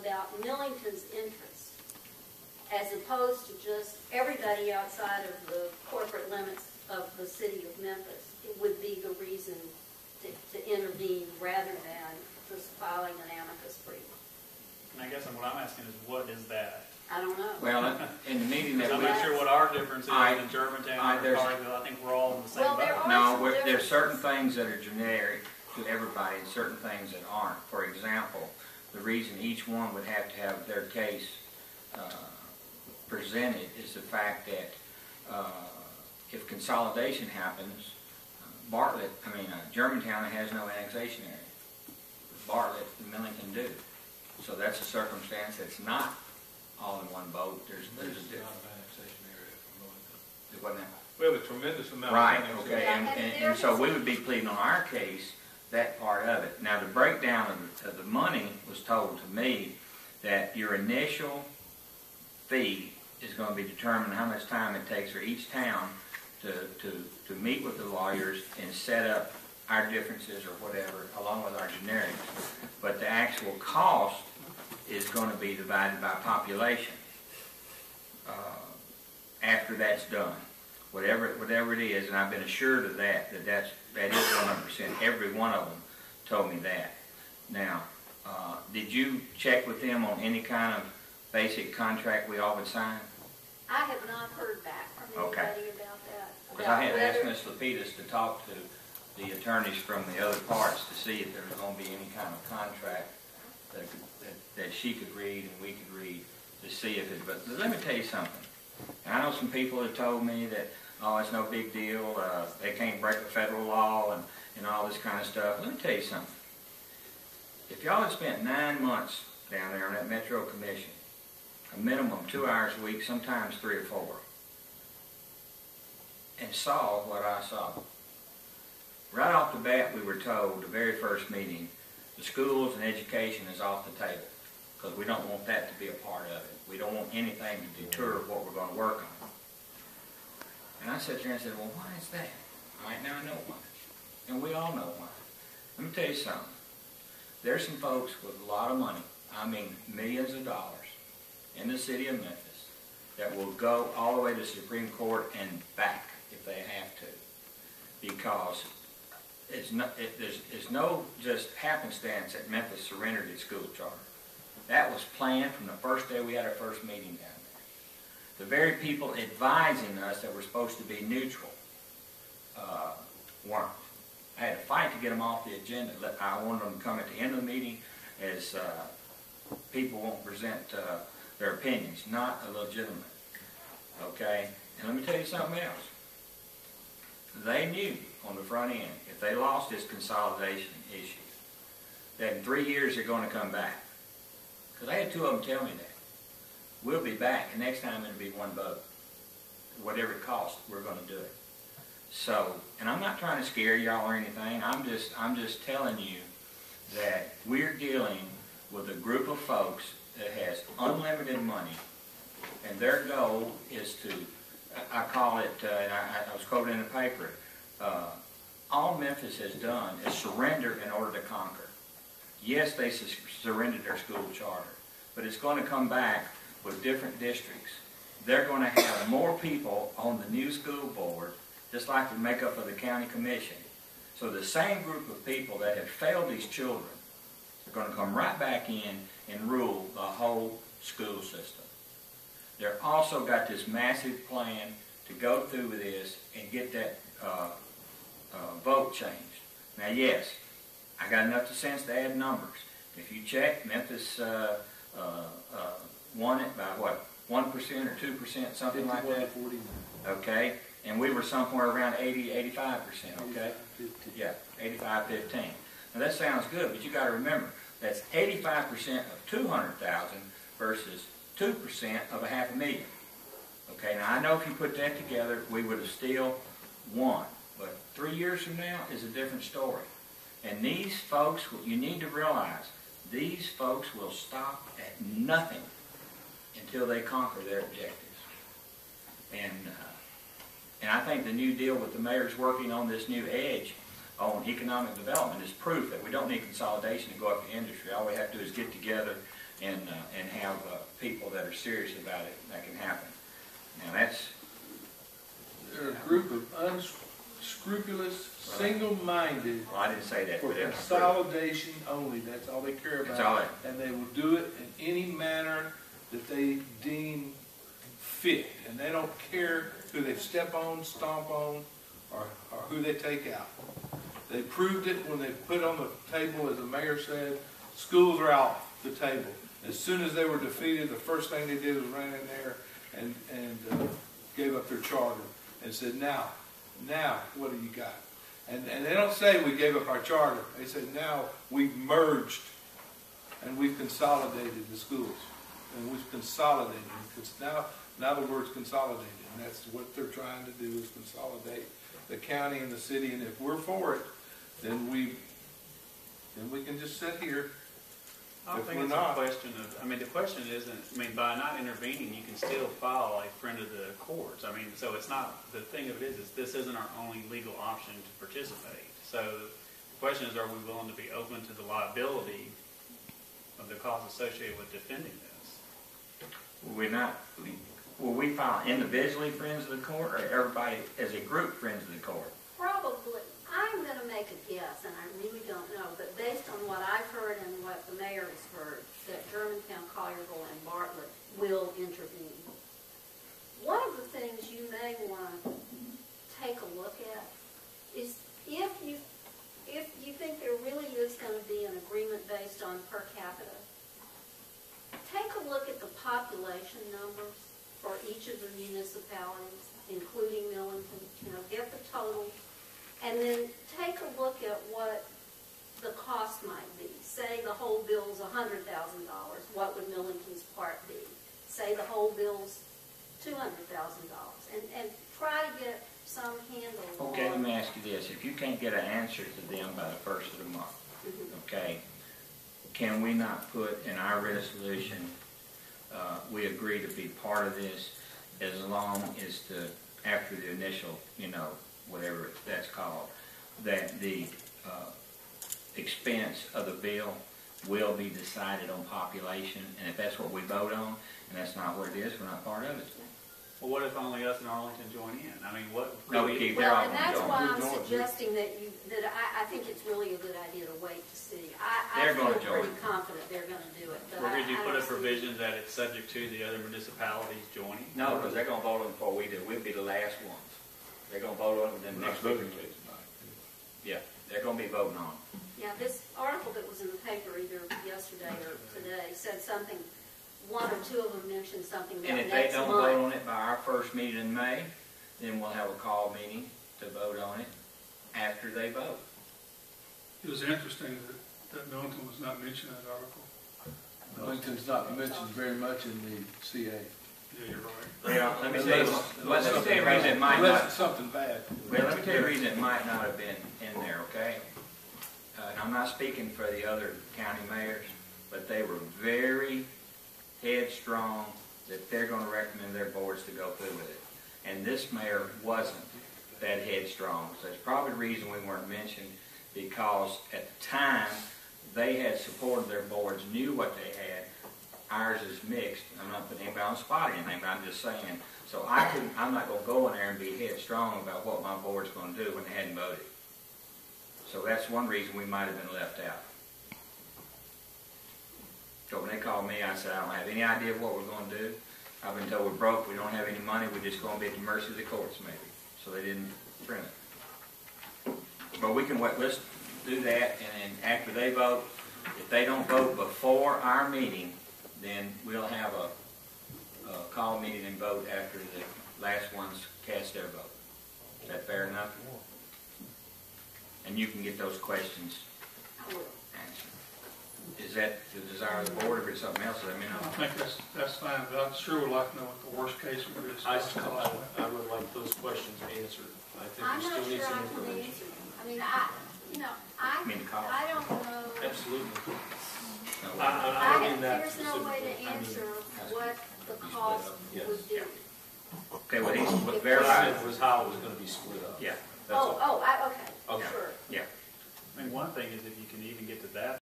about Millington's interests, as opposed to just everybody outside of the corporate limits of the city of Memphis, it would be the reason to intervene rather than just filing an amicus brief. And I guess what I'm asking is, what is that? I don't know. Well, in the meeting that I'm we... not sure what our difference is in Germantown or Cargill. I think we're all in the same boat. No, there's certain things that are generic to everybody and certain things that aren't. For example, the reason each one would have to have their case presented is the fact that if consolidation happens, Germantown has no annexation area. Bartlett and Millington do. So that's a circumstance that's not all in one boat. There's a different annexation area for Millington. What now? We have a tremendous amount right, of annexation. okay, and so we would be pleading on our case that part of it. Now the breakdown of the money was told to me that your initial fee is going to be determined how much time it takes for each town to meet with the lawyers and set up our differences or whatever along with our generics. But the actual cost is going to be divided by population after that's done. Whatever it is, and I've been assured of that is 100%. Every one of them told me that. Now, did you check with them on any kind of basic contract we all would sign? I have not heard back from anybody about that. Because I had asked Ms. Lapidus to talk to the attorneys from the other parts to see if there was going to be any kind of contract that she could read and we could read to see if it. But let me tell you something. I know some people have told me that, oh, it's no big deal. They can't break the federal law and all this kind of stuff. Let me tell you something. If y'all had spent 9 months down there on that Metro Commission, a minimum 2 hours a week, sometimes 3 or 4, and saw what I saw. Right off the bat, we were told, the very first meeting, the schools and education is off the table because we don't want that to be a part of it. We don't want anything to deter what we're going to work on. And I sat there and said, well, why is that? All right, now I know why. And we all know why. Let me tell you something. There's some folks with a lot of money, I mean millions of dollars, in the city of Memphis that will go all the way to the Supreme Court and back if they have to, because it's no just happenstance that Memphis surrendered its school charter. That was planned from the first day we had our first meeting down there. The very people advising us that were supposed to be neutral weren't. I had to fight to get them off the agenda. I wanted them to come at the end of the meeting as people won't present their opinions, not illegitimate. Okay? And let me tell you something else. They knew on the front end, if they lost this consolidation issue, that in 3 years they're going to come back. Because I had 2 of them tell me that. We'll be back, and next time it'll be one vote. Whatever it costs, we're going to do it. So, and I'm not trying to scare y'all or anything. I'm just telling you that we're dealing with a group of folks that has unlimited money, and their goal is to, I call it, and I was quoted in the paper, all Memphis has done is surrender in order to conquer. Yes, they surrendered their school charter, but it's going to come back with different districts. They're going to have more people on the new school board, just like the makeup of the county commission. So the same group of people that have failed these children are going to come right back in and rule the whole school system. They're also got this massive plan to go through with this and get that vote changed. Now, yes, I got enough sense to add numbers. If you check, Memphis won it by what, 1% or 2%, something like that. 49. Okay, and we were somewhere around 85%. Okay, 85-15. yeah, 85-15. Now that sounds good, but you got to remember that's 85% of 200,000 versus 2% of 500,000. Okay, now I know if you put that together, we would have still won. But 3 years from now is a different story. And these folks, you need to realize, these folks will stop at nothing until they conquer their objectives. And I think the new deal with the mayor's working on this new edge on economic development is proof that we don't need consolidation to go up the industry. All we have to do is get together and have people that are serious about it that can happen. Now that's, They're a group of unscrupulous, single-minded, well, I didn't say that, for but that's consolidation only. That's all they care That's about. all they- And they will do it in any manner that they deem fit. And they don't care who they step on, stomp on, or who they take out. They proved it when they put on the table, as the mayor said, schools are off the table. As soon as they were defeated, the first thing they did was ran in there and gave up their charter and said, now, what do you got? And they don't say we gave up our charter. They said, now we've merged and we've consolidated the schools. And we've consolidated. Because now the word's consolidated. And that's what they're trying to do, is consolidate the county and the city. And if we're for it, then we can just sit here. I don't If think we're it's not- a question of, I mean, the question isn't, I mean, by not intervening, you can still file a friend of the courts. I mean, so it's not, the thing of it is this isn't our only legal option to participate. So the question is, are we willing to be open to the liability of the costs associated with defending this? will we file individually friends of the court, or everybody as a group friends of the court? Probably. I'm going to make a guess, and I really don't know, but based on what I've heard and what the mayor has heard, that Germantown, Collierville, and Bartlett will intervene. One of the things you may want to take a look at is if you think there really is going to be an agreement based on per capita, take a look at the population numbers for each of the municipalities, including Millington, get the total. And then take a look at what the cost might be. Say the whole bill's $100,000. What would Millington's part be? Say the whole bill's $200,000. And try to get some handle on. Okay, let me ask you this. If you can't get an answer to them by the first of the month, okay, can we not put in our resolution, we agree to be part of this as long as after the initial, whatever that's called, that the expense of the bill will be decided on population, and if that's what we vote on, and that's not what it is, we're not part of it. Well, what if only us and Arlington join in? I mean, what? No, we keep, Well, they're all and going to that's join. why I'm suggesting that I think it's really a good idea to wait to see. I They're feel gonna join. pretty confident they're going to do it. But Or did you I put a don't see- provision that it's subject to the other municipalities joining? No, because they're going to vote on it before we do. We'll be the last ones. They're going to vote on it within the next week or two. Yeah, they're going to be voting on it. Yeah, this article that was in the paper either yesterday or today said something, one or two of them mentioned something about And if next they month. don't vote on it by our first meeting in May, then we'll have a call meeting to vote on it after they vote. It was interesting that Millington was not mentioned in that article. Millington's not mentioned very much in the CA. Yeah, you're right. Well, let me tell you a reason it might Unless not. it's something bad. Well, let me tell you a reason it might not have been in there, okay? And I'm not speaking for the other county mayors, but they were very headstrong that they're going to recommend their boards to go through with it. And this mayor wasn't that headstrong. So that's probably the reason we weren't mentioned, because at the time, they had supported their boards, knew what they had. Ours is mixed. I'm not putting anybody on the spot or anything, but I'm just saying. So I'm not going to go in there and be headstrong about what my board's going to do when they hadn't voted. So that's one reason we might have been left out. So when they called me, I said, I don't have any idea what we're going to do. I've been told we're broke, we don't have any money, we're just going to be at the mercy of the courts maybe. So they didn't print it. But we can wait, let's do that, and then after they vote, if they don't vote before our meeting, then we'll have a call meeting and vote after the last ones cast their vote. Is that fair enough? And you can get those questions I will. answered. Is that the desire of the board, or is it something else? I mean, I think that's fine, but I sure would like to know what the worst case would be. I would like those questions answered. I think I'm we not still need sure some I can information. answer them. I mean, I mean, the cost. I don't know. Absolutely. no, I don't mean that There's no way to specifically. I mean, answer what the cost Yes. would be. okay, well, he's What verified. was how it was going to be split up. Yeah, That's all. Okay, Okay. sure. yeah. I mean, one thing is if you can even get to that